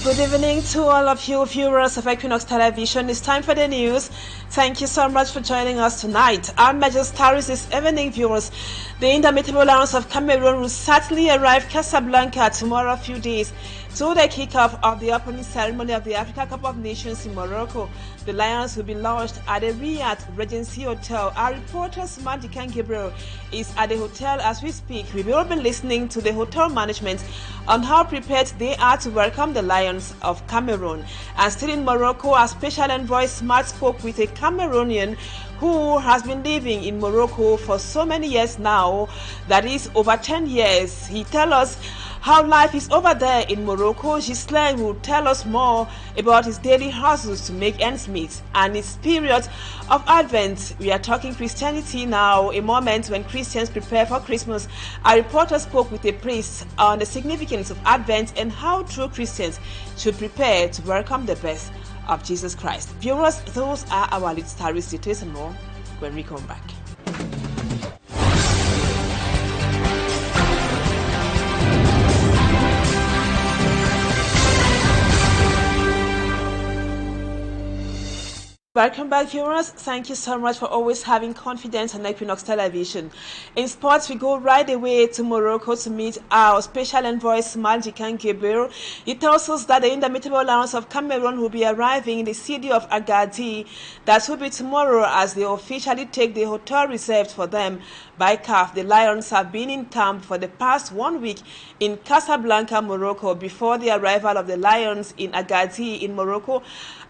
Good evening to all of you viewers of Equinoxe Television. It's time for the news. Thank you so much for joining us tonight. Our major stories this evening, viewers. The indomitable Lions of Cameroon will certainly arrive Casablanca tomorrow, a few days, to the kickoff of the opening ceremony of the Africa Cup of Nations in Morocco. The Lions will be launched at the Riyadh Regency Hotel. Our reporter, Smandikan Gabriel, is at the hotel as we speak. We will be listening to the hotel management on how prepared they are to welcome the Lions of Cameroon. And still in Morocco, our special envoy Smart spoke with a Cameroonian who has been living in Morocco for so many years now, that is over 10 years. He tells us how life is over there in Morocco. Ghislaine will tell us more about his daily hustles to make ends meet and his period of Advent. We are talking Christianity now, a moment when Christians prepare for Christmas. Our reporter spoke with a priest on the significance of Advent and how true Christians should prepare to welcome the birth of Jesus Christ. Viewers, those are our lead stories, details and more when we come back. Welcome back, viewers. Thank you so much for always having confidence on Equinoxe Television. In sports, we go right away to Morocco to meet our special envoy, Smandikan Gabriel. He tells us that the indomitable Lions of Cameroon will be arriving in the city of Agadir. That will be tomorrow as they officially take the hotel reserved for them by CAF. The Lions have been in camp for the past 1 week in Casablanca, Morocco, before the arrival of the Lions in Agadir in Morocco.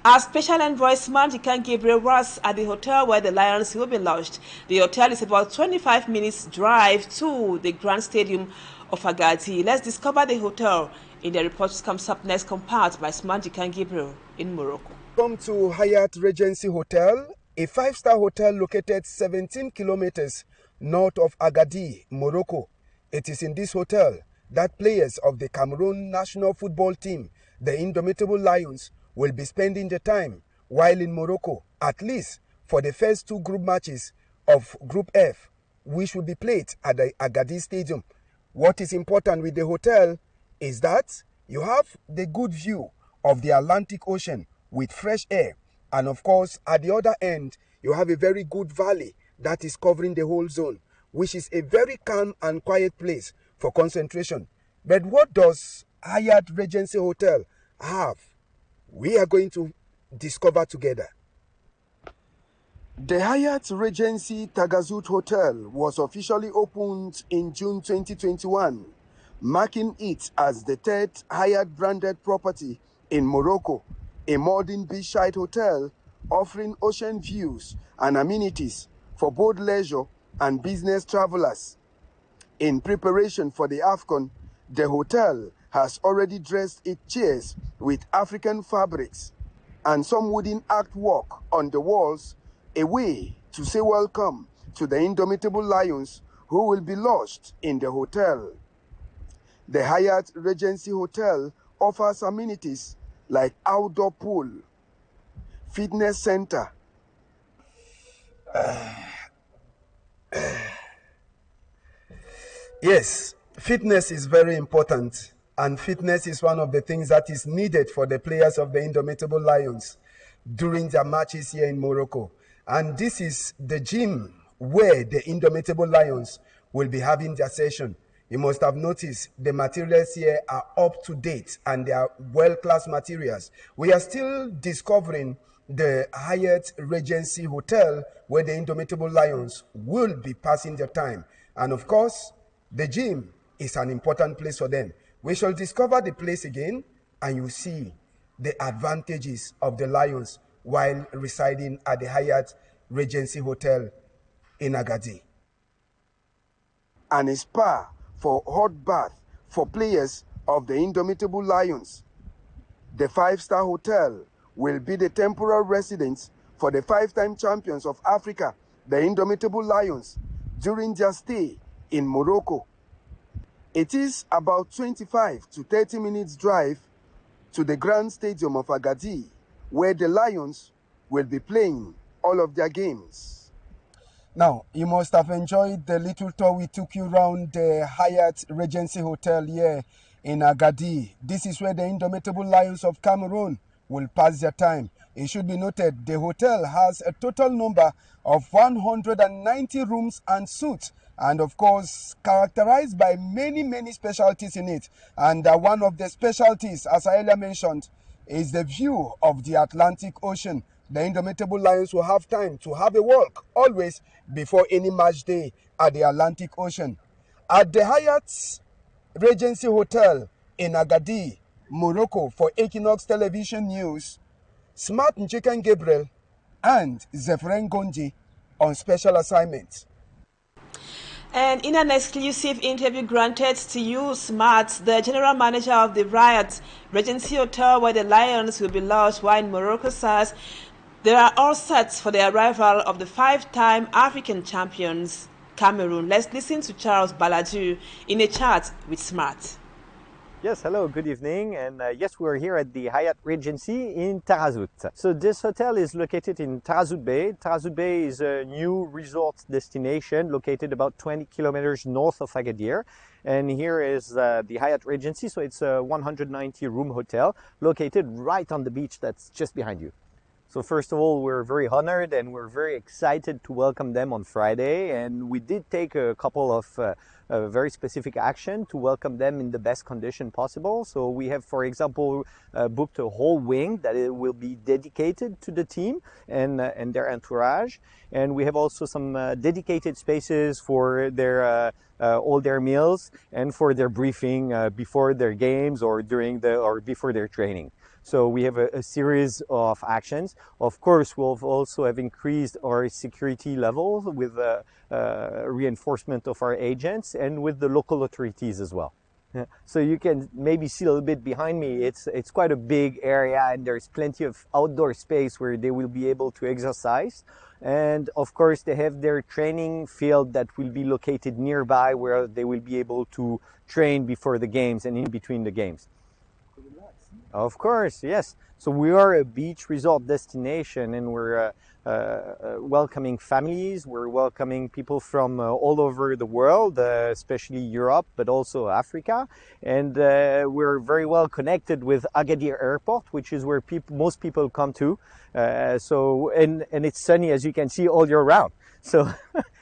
Our special envoy, Smandikan Gabriel, was at the hotel where the Lions will be lodged. The hotel is about 25 minutes drive to the Grand Stadium of Agadir. Let's discover the hotel in the report that comes up next, compiled by Smandikan Gabriel in Morocco. Come to Hyatt Regency Hotel, a 5-star hotel located 17 kilometers north of Agadir, Morocco. It is in this hotel that players of the Cameroon national football team, the Indomitable Lions, will be spending the time while in Morocco, at least for the first 2 group matches of Group F, which will be played at the Agadir Stadium. What is important with the hotel is that you have the good view of the Atlantic Ocean with fresh air, and of course at the other end you have a very good valley that is covering the whole zone, which is a very calm and quiet place for concentration. But what does Hyatt Regency Hotel have? We are going to discover together. The Hyatt Regency Tagazout Hotel was officially opened in June 2021, marking it as the 3rd Hyatt branded property in Morocco, a modern beachside hotel offering ocean views and amenities for both leisure and business travelers. In preparation for the AFCON, the hotel has already dressed its chairs with African fabrics and some wooden artwork on the walls, a way to say welcome to the indomitable Lions who will be lodged in the hotel. The Hyatt Regency Hotel offers amenities like outdoor pool, fitness center, yes, fitness is very important. And fitness is one of the things that is needed for the players of the Indomitable Lions during their matches here in Morocco. And this is the gym where the Indomitable Lions will be having their session. You must have noticed the materials here are up to date and they are world-class materials. We are still discovering the Hyatt Regency Hotel where the Indomitable Lions will be passing their time. And of course, the gym is an important place for them. We shall discover the place again, and you see the advantages of the Lions while residing at the Hyatt Regency Hotel in Agadir. And a spa for hot bath for players of the Indomitable Lions. The 5-star hotel will be the temporary residence for the 5-time champions of Africa, the Indomitable Lions, during their stay in Morocco. It is about 25 to 30 minutes drive to the Grand Stadium of Agadir, where the Lions will be playing all of their games. Now, you must have enjoyed the little tour we took you around the Hyatt Regency Hotel here in Agadir. This is where the indomitable Lions of Cameroon will pass their time. It should be noted the hotel has a total number of 190 rooms and suites, and of course characterized by many specialties in it. And one of the specialties, as I earlier mentioned, is the view of the Atlantic Ocean. The indomitable Lions will have time to have a walk always before any match day at the Atlantic Ocean. At the Hyatt Regency Hotel in Agadir, Morocco, for Equinoxe Television News, Smart Nchiken Gabriel and Zefren Gonji on special assignment. And in an exclusive interview granted to you, Smart, the general manager of the Riot Regency Hotel where the Lions will be lodged while Morocco says they are all set for the arrival of the 5-time African champions, Cameroon. Let's listen to Charles Baladu in a chat with Smart. Yes, hello, good evening. And yes, we're here at the Hyatt Regency in Tarazout. So this hotel is located in Tarazout Bay. Tarazout Bay is a new resort destination located about 20 kilometers north of Agadir. And here is the Hyatt Regency. So it's a 190 room hotel located right on the beach that's just behind you. So first of all, we're very honored and we're very excited to welcome them on Friday. And we did take a couple of very specific action to welcome them in the best condition possible. So we have, for example, booked a whole wing that it will be dedicated to the team and their entourage. And we have also some dedicated spaces for their all their meals and for their briefing before their games or before their training. So we have a series of actions. Of course, we'll also have increased our security levels with reinforcement of our agents and with the local authorities as well. Yeah. So you can maybe see a little bit behind me. It's quite a big area and there's plenty of outdoor space where they will be able to exercise. And of course, they have their training field that will be located nearby where they will be able to train before the games and in between the games. Of course, yes. So we are a beach resort destination and we're welcoming families. We're welcoming people from all over the world, especially Europe, but also Africa. And we're very well connected with Agadir Airport, which is where most people come to. And it's sunny, as you can see, all year round. So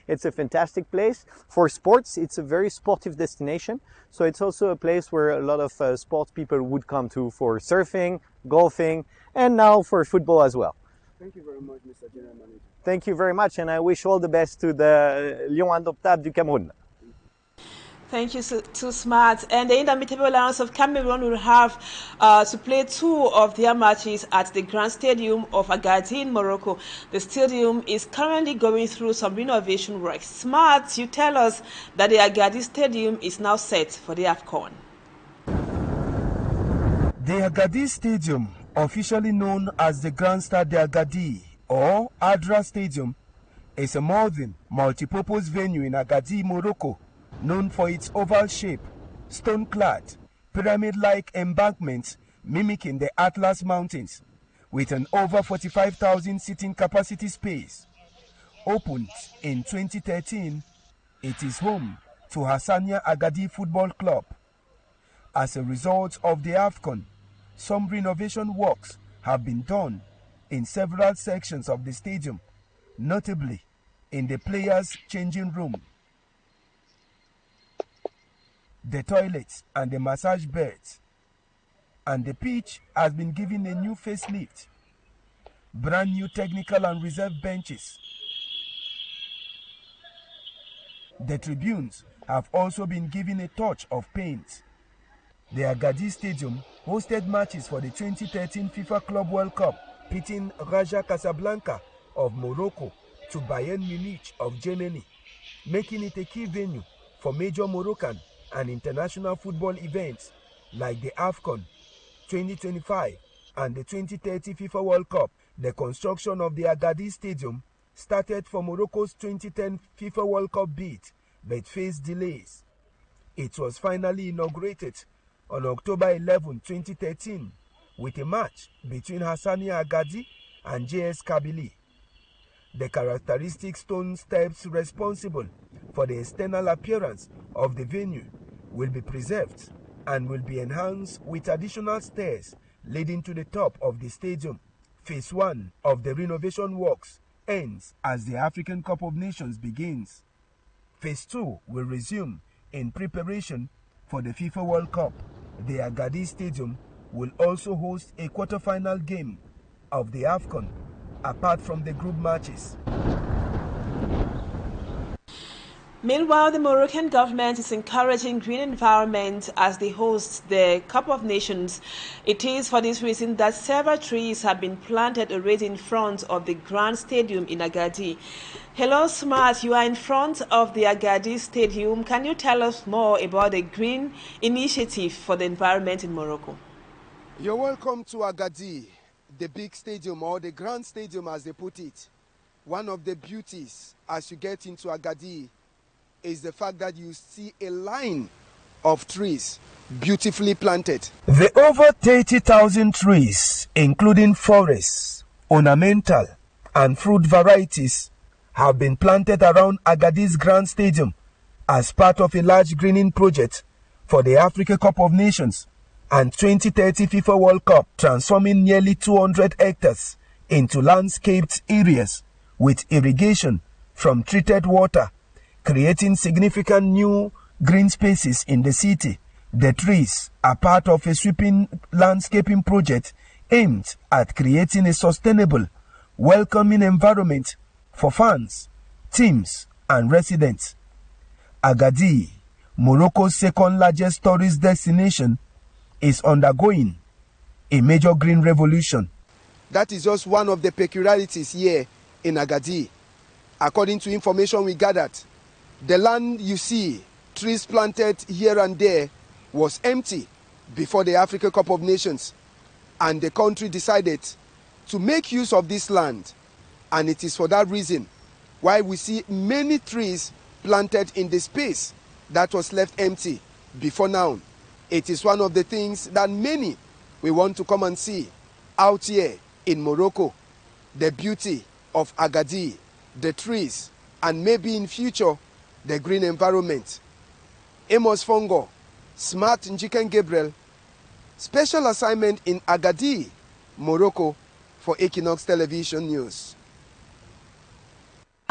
it's a fantastic place. For sports, it's a very sportive destination. So it's also a place where a lot of sports people would come to for surfing, golfing, and now for football as well. Thank you very much, Mr. General Manager. Thank you very much, and I wish all the best to the Lions Indomptables du Cameroun. Thank you to Smart. And the indomitable Lions of Cameroon will have to play 2 of their matches at the Grand Stadium of Agadir in Morocco. The stadium is currently going through some renovation work. Smart, you tell us that the Agadir Stadium is now set for the AFCON. The Agadir Stadium, officially known as the Grand Stade d'Agadir or Adra Stadium, is a modern, multi-purpose venue in Agadir, Morocco, known for its oval shape, stone-clad, pyramid-like embankments mimicking the Atlas Mountains, with an over 45,000 seating capacity space. Opened in 2013, it is home to Hassania Agadir Football Club. As a result of the AFCON, some renovation works have been done in several sections of the stadium, notably in the players' changing room, the toilets and the massage beds, and the pitch has been given a new facelift, brand new technical and reserve benches. The tribunes have also been given a touch of paint. The Agadir Stadium hosted matches for the 2013 FIFA Club World Cup, pitting Raja Casablanca of Morocco to Bayern Munich of Germany, making it a key venue for major Moroccan and international football events like the AFCON 2025 and the 2030 FIFA World Cup. The construction of the Agadir Stadium started for Morocco's 2010 FIFA World Cup bid, but faced delays. It was finally inaugurated on October 11, 2013, with a match between Hassania Agadir and JS Kabylie. The characteristic stone steps responsible for the external appearance of the venue will be preserved and will be enhanced with additional stairs leading to the top of the stadium. Phase 1 of the renovation works ends as the African Cup of Nations begins. Phase 2 will resume in preparation for the FIFA World Cup. The Agadir Stadium will also host a quarter-final game of the AFCON, apart from the group matches. Meanwhile, the Moroccan government is encouraging green environment as they host the Cup of Nations. It is for this reason that several trees have been planted already in front of the Grand Stadium in Agadir. Hello, Smart. You are in front of the Agadir Stadium. Can you tell us more about the green initiative for the environment in Morocco? You're welcome to Agadir, the big stadium, or the Grand Stadium as they put it. One of the beauties as you get into Agadir is the fact that you see a line of trees beautifully planted. The over 30,000 trees, including forests, ornamental and fruit varieties, have been planted around Agadir's Grand Stadium as part of a large greening project for the Africa Cup of Nations and 2030 FIFA World Cup, transforming nearly 200 hectares into landscaped areas with irrigation from treated water, creating significant new green spaces in the city. The trees are part of a sweeping landscaping project aimed at creating a sustainable, welcoming environment for fans, teams, and residents. Agadir, Morocco's second largest tourist destination, is undergoing a major green revolution. That is just one of the peculiarities here in Agadir. According to information we gathered, the land you see, trees planted here and there, was empty before the Africa Cup of Nations. And the country decided to make use of this land. And it is for that reason why we see many trees planted in the space that was left empty before now. It is one of the things that many we want to come and see out here in Morocco. The beauty of Agadir, the trees, and maybe in future, the green environment. Amos Fongo, Smart Njiken Gabriel, special assignment in Agadir, Morocco for Equinoxe Television News.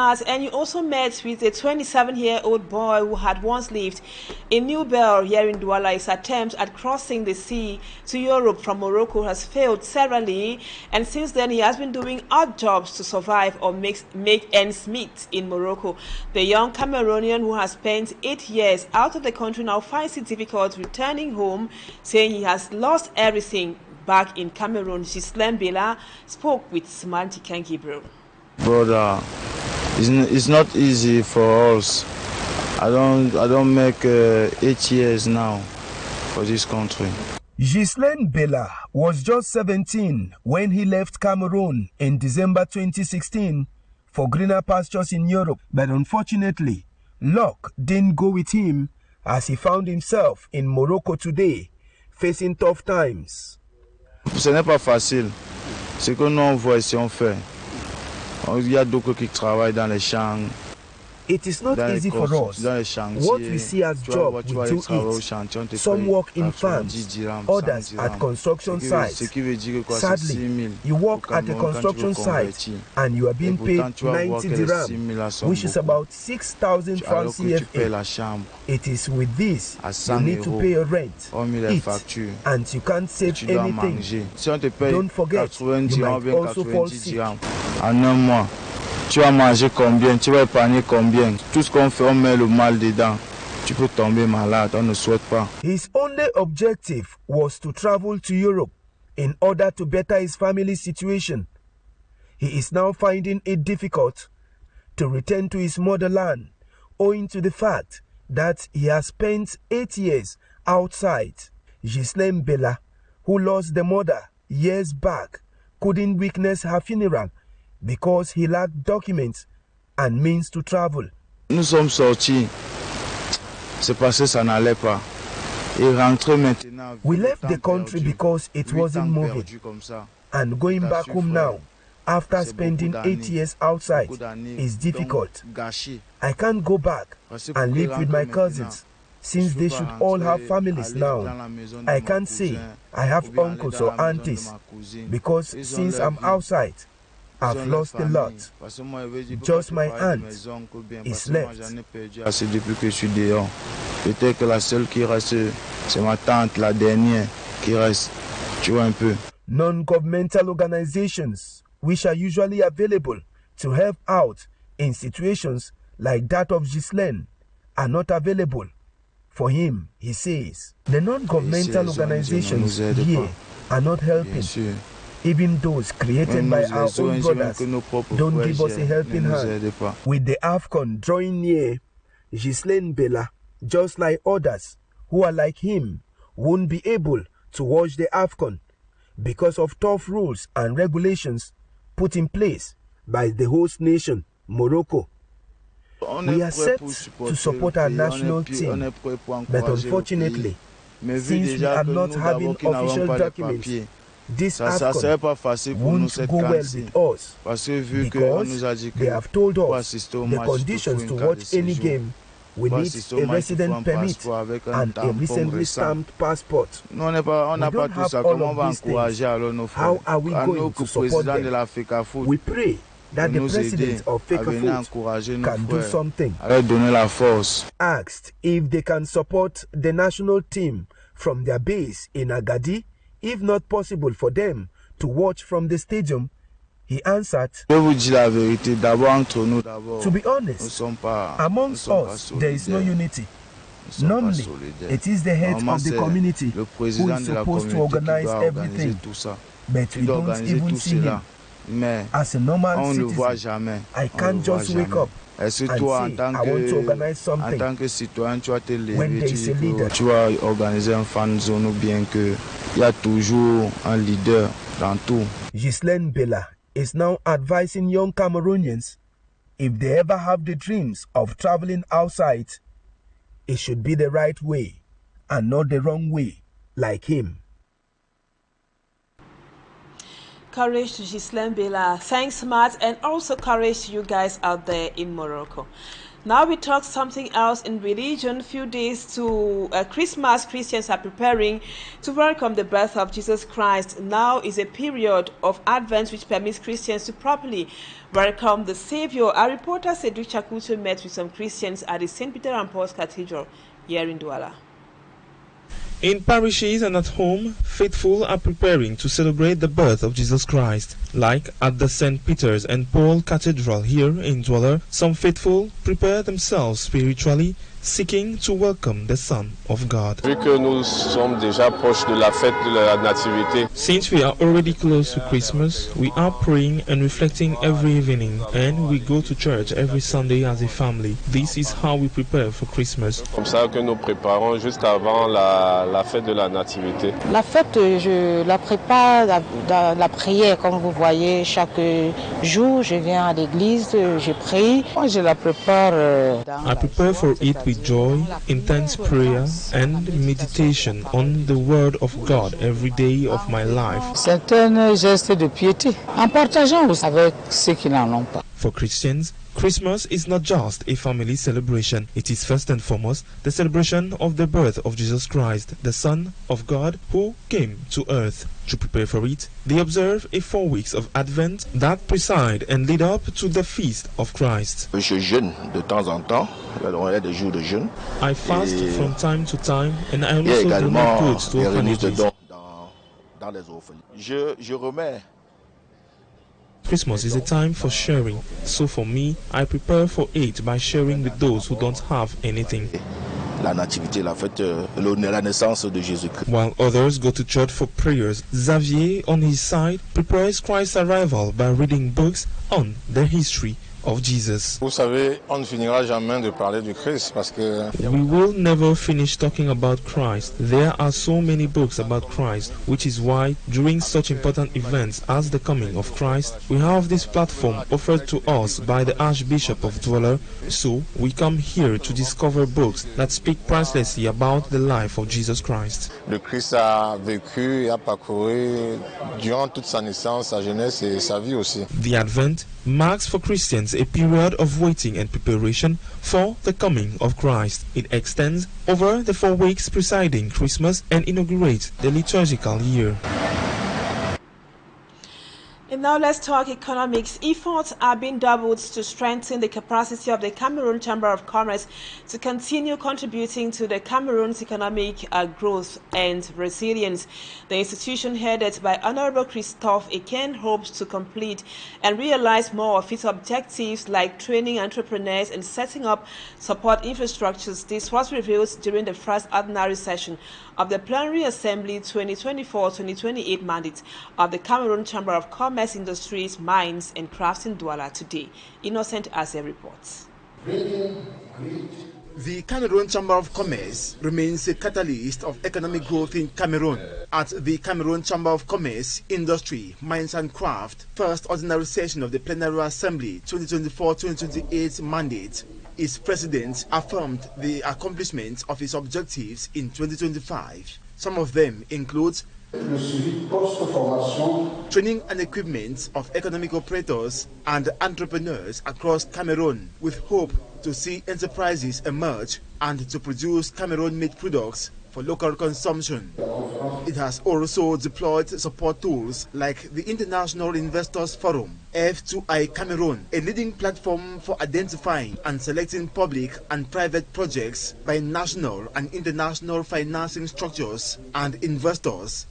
And you also met with a 27-year-old boy who had once lived in New Bel here in Douala. His attempt at crossing the sea to Europe from Morocco has failed severally, and since then he has been doing odd jobs to survive or make ends meet in Morocco. The young Cameroonian, who has spent 8 years out of the country, now finds it difficult returning home, saying he has lost everything back in Cameroon. Gislaine Bella spoke with Smart Njiken Gabriel. Brother, it's not easy for us. I don't make 8 years now for this country. Gislaine Bella was just 17 when he left Cameroon in December 2016 for greener pastures in Europe. But unfortunately, luck didn't go with him as he found himself in Morocco today, facing tough times. Ce n'est pas facile. Ce que nous on voit ici on fait. Il y a d'autres qui travaillent dans les champs. It is not easy for us. What we see as job, we do it. Some work in farms, others at construction sites. Sadly, you work at a construction site and you are being paid 90 dirham, which is about 6,000 francs CFA. It is with this you need to pay your rent, eat, and you can't save anything. Don't forget, you might also fall sick. En un mois, tu vas manger combien, tu vas épargner combien. Tout ce qu'on fait, on met le mal dedans. Tu peux tomber malade, on ne souhaite pas. His only objective was to travel to Europe in order to better his family's situation. He is now finding it difficult to return to his motherland, owing to the fact that he has spent 8 years outside. Gislaine Bella, who lost the mother years back, couldn't witness her funeral because he lacked documents and means to travel. Nous sommes sortis. C'est parce que ça n'allait pas. Et rentrer maintenant. We left the country because it wasn't moving. And going back home now, after spending 8 years outside, is difficult. I can't go back and live with my cousins. since they should all have families now. I can't say I have uncles or aunties, because since I'm outside, I've lost a lot. Just my aunt is left. Depuis que je suis dehors, peut-être que la seule qui reste, c'est ma tante, la dernière qui reste. Tu vois un peu. Non-governmental organizations, which are usually available to help out in situations like that of Ghislaine, are not available for him, he says. The non-governmental organizations here are not helping. Even those created by our own brothers don't give us a helping hand. With the AFCON drawing near, Ghislaine Bella, just like others who are like him, won't be able to watch the AFCON because of tough rules and regulations put in place by the host nation, Morocco. We are set to support our national team, but unfortunately, since we are not having official documents, this AFCON won't go well with us, because they have told us the conditions to watch any game. We need a resident permit and a recently stamped passport. We don't have all of these things. How are we going to support them? We pray that the president of Fecafoot can do something. Asked if they can support the national team from their base in Agadir, if not possible for them to watch from the stadium, he answered, to be honest, amongst us there is no unity. Normally, it is the head of the community who is supposed to organize everything, but we don't even see him. As a normal citizen, I can't just wake up and say, I want to organize something when there is a leader. Tu vas organiser un fan zone ou bien que il y a toujours un leader dans tout. Ghislaine Bella is now advising young Cameroonians, if they ever have the dreams of traveling outside, it should be the right way and not the wrong way, like him. Courage to Ghislaine Bella. Thanks, Matt, and also courage to you guys out there in Morocco. Now we talk something else in religion. Few days to Christmas, Christians are preparing to welcome the birth of Jesus Christ. Now is a period of Advent which permits Christians to properly welcome the Savior. Our reporter Cedric Chakuto met with some Christians at the St. Peter and Paul's Cathedral here in Douala. In parishes and at home, faithful are preparing to celebrate the birth of Jesus Christ. Like at the St. Peter's and Paul Cathedral here in Douala, some faithful prepare themselves spiritually, seeking to welcome the Son of God. Vu que nous sommes déjà proches de la fête de la Nativité. Since we are already close to Christmas, we are praying and reflecting every evening, and we go to church every Sunday as a family. This is how we prepare for Christmas. Comme ça que nous préparons juste avant la fête de la Nativité. La fête, je la prépare la prière, comme vous voyez, chaque jour, je viens à l'église, je prie. Moi, je la prépare. I prepare for it with joy, intense prayer, and meditation on the Word of God every day of my life. C'est un geste de piété, en partageant avec ceux qui n'en ont pas. For Christians, Christmas is not just a family celebration. It is first and foremost the celebration of the birth of Jesus Christ, the Son of God, who came to earth. To prepare for it, they observe a 4 weeks of Advent that preside and lead up to the feast of Christ. Je jeûne de temps en temps. Il y a des jours de jeûne. I fast from time to time, and I also donate goods to orphanages. Je remets. Christmas is a time for sharing, so for me, I prepare for it by sharing with those who don't have anything. La nativité, la fête, la naissance de Jésus-Christ. While others go to church for prayers, Xavier, on his side, prepares Christ's arrival by reading books on the history of Jesus. Vous savez, on ne finira jamais de parler du Christ parce que we will never finish talking about Christ. There are so many books about Christ, which is why during such important events as the coming of Christ, we have this platform offered to us by the Archbishop of Douala. So we come here to discover books that speak pricelessly about the life of Jesus Christ. Le Christ a vécu et a parcouru durant toute sa naissance, sa jeunesse et sa vie aussi. The Advent marks for Christians means a period of waiting and preparation for the coming of Christ. It extends over the 4 weeks preceding Christmas and inaugurates the liturgical year. And now let's talk economics. Efforts are being doubled to strengthen the capacity of the Cameroon Chamber of Commerce to continue contributing to the Cameroon's economic growth and resilience. The institution headed by Honorable Christophe Eken hopes to complete and realize more of its objectives like training entrepreneurs and setting up support infrastructures. This was revealed during the first ordinary session of the Plenary Assembly 2024-2028 mandate of the Cameroon Chamber of Commerce, Industries, Mines and Crafts in Douala today. Innocent Ase reports. The Cameroon Chamber of Commerce remains a catalyst of economic growth in Cameroon. At the Cameroon Chamber of Commerce, Industry, Mines and Craft, first ordinary session of the Plenary Assembly 2024-2028 mandate, its president affirmed the accomplishment of its objectives in 2025. Some of them include training and equipment of economic operators and entrepreneurs across Cameroon with hope to see enterprises emerge and to produce Cameroon-made products for local consumption. It has also deployed support tools like the International Investors Forum, F2I Cameroon, a leading platform for identifying and selecting public and private projects by national and international financing structures and investors.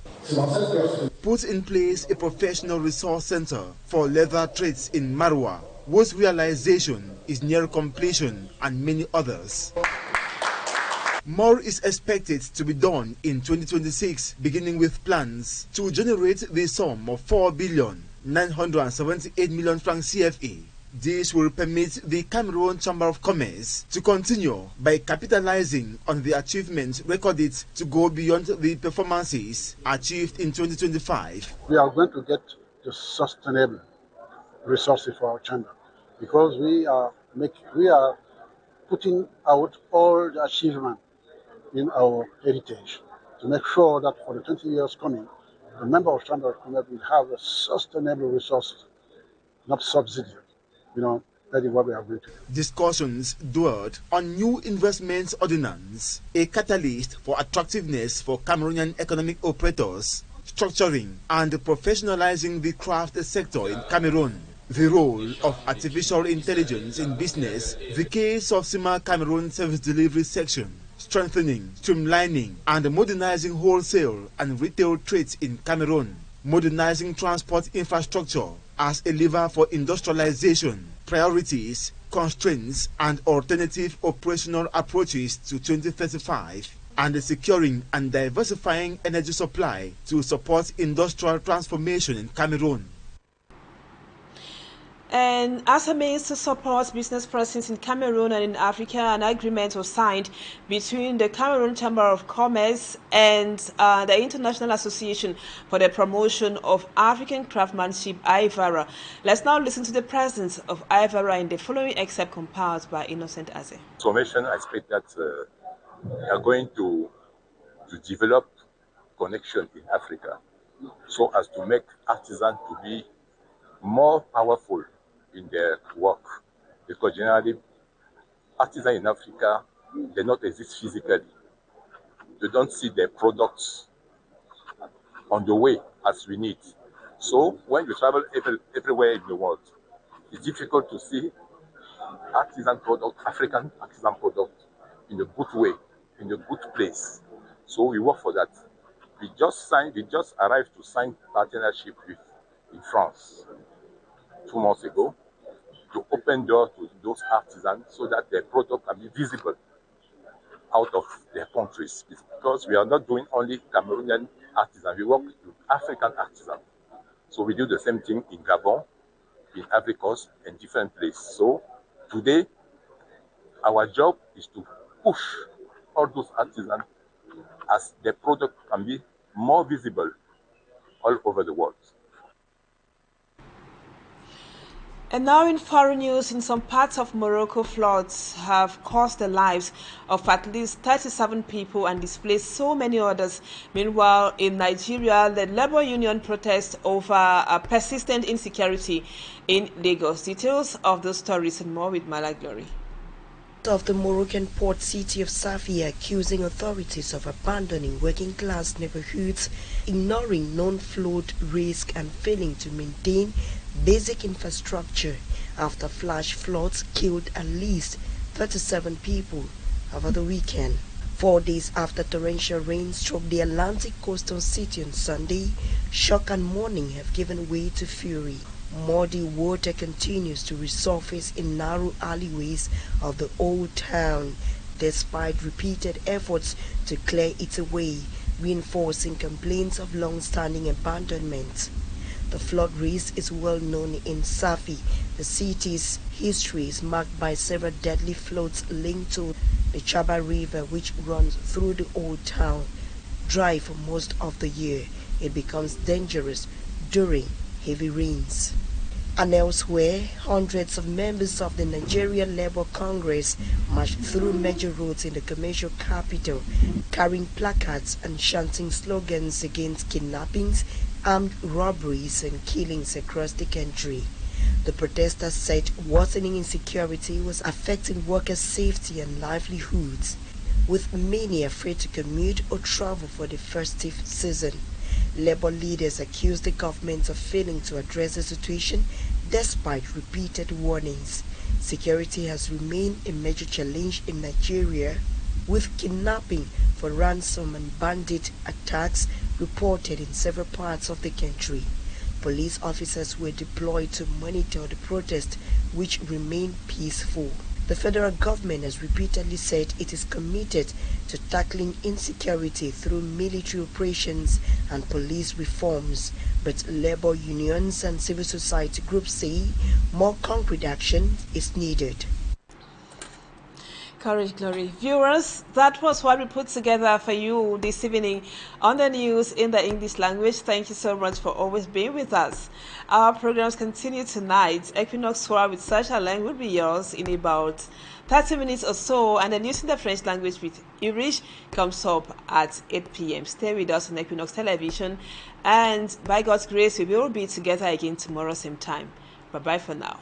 Put in place a professional resource center for leather trades in Marwa, whose realization is near completion, and many others. More is expected to be done in 2026, beginning with plans to generate the sum of 4,978,000,000 francs CFA. This will permit the Cameroon Chamber of Commerce to continue by capitalizing on the achievements recorded to go beyond the performances achieved in 2025. We are going to get the sustainable resources for our chamber because we are putting out all the achievements in our heritage to make sure that for the 20 years coming, the member of Chamber of Commerce will have a sustainable resources, not subsidy. That is what we are going to do. Discussions dwelled on new investments ordinance, a catalyst for attractiveness for Cameroonian economic operators, structuring and professionalizing the craft sector in Cameroon, the role of artificial intelligence in business, the case of CIMA Cameroon Service Delivery Section, strengthening, streamlining and modernizing wholesale and retail trades in Cameroon, modernizing transport infrastructure as a lever for industrialization, priorities, constraints and alternative operational approaches to 2035, and securing and diversifying energy supply to support industrial transformation in Cameroon. And as a means to support business presence in Cameroon and in Africa, an agreement was signed between the Cameroon Chamber of Commerce and the International Association for the Promotion of African Craftsmanship, IVARA. Let's now listen to the presence of IVARA in the following excerpt compiled by Innocent Ase. Transformation, I expect that we are going to develop connection in Africa so as to make artisans to be more powerful in their work, because generally artisans in Africa, they not exist physically. They don't see their products on the way as we need. So when you travel everywhere in the world, it's difficult to see artisan product, African artisan product in a good way, in a good place. So we work for that. We just arrived to sign partnership in France 2 months ago to open doors to those artisans so that their product can be visible out of their countries. It's because we are not doing only Cameroonian artisans, we work with African artisans. So we do the same thing in Gabon, in Ivory Coast, and different places. So today, our job is to push all those artisans as their product can be more visible all over the world. And now in foreign news, in some parts of Morocco, floods have cost the lives of at least 37 people and displaced so many others. Meanwhile, in Nigeria, the labor union protests over persistent insecurity in Lagos. Details of those stories and more with Mala Glory. Of the Moroccan port city of Safi accusing authorities of abandoning working-class neighborhoods, ignoring known flood risk and failing to maintain basic infrastructure after flash floods killed at least 37 people over the weekend. 4 days after torrential rain struck the Atlantic coastal city on Sunday, shock and mourning have given way to fury. Muddy water continues to resurface in narrow alleyways of the old town, despite repeated efforts to clear it away, reinforcing complaints of long-standing abandonment. The flood risk is well known in Safi. The city's history is marked by several deadly floods linked to the Chaba River, which runs through the old town. Dry for most of the year, it becomes dangerous during heavy rains. And elsewhere, hundreds of members of the Nigerian Labour Congress marched through major roads in the commercial capital, carrying placards and chanting slogans against kidnappings, armed robberies and killings across the country. The protesters said worsening insecurity was affecting workers' safety and livelihoods, with many afraid to commute or travel for the festive season. Labour leaders accused the government of failing to address the situation despite repeated warnings. Security has remained a major challenge in Nigeria, with kidnapping for ransom and bandit attacks reported in several parts of the country. Police officers were deployed to monitor the protest, which remained peaceful. The federal government has repeatedly said it is committed to tackling insecurity through military operations and police reforms, but labor unions and civil society groups say more concrete action is needed. Courage, Glory. Viewers, that was what we put together for you this evening on the news in the English language. Thank you so much for always being with us. Our programs continue tonight. Equinoxe with such a language will be yours in about 30 minutes or so, and the news in the French language with Irish comes up at 8 p.m. Stay with us on Equinoxe Television, and by God's grace, we will be together again tomorrow same time. Bye-bye for now.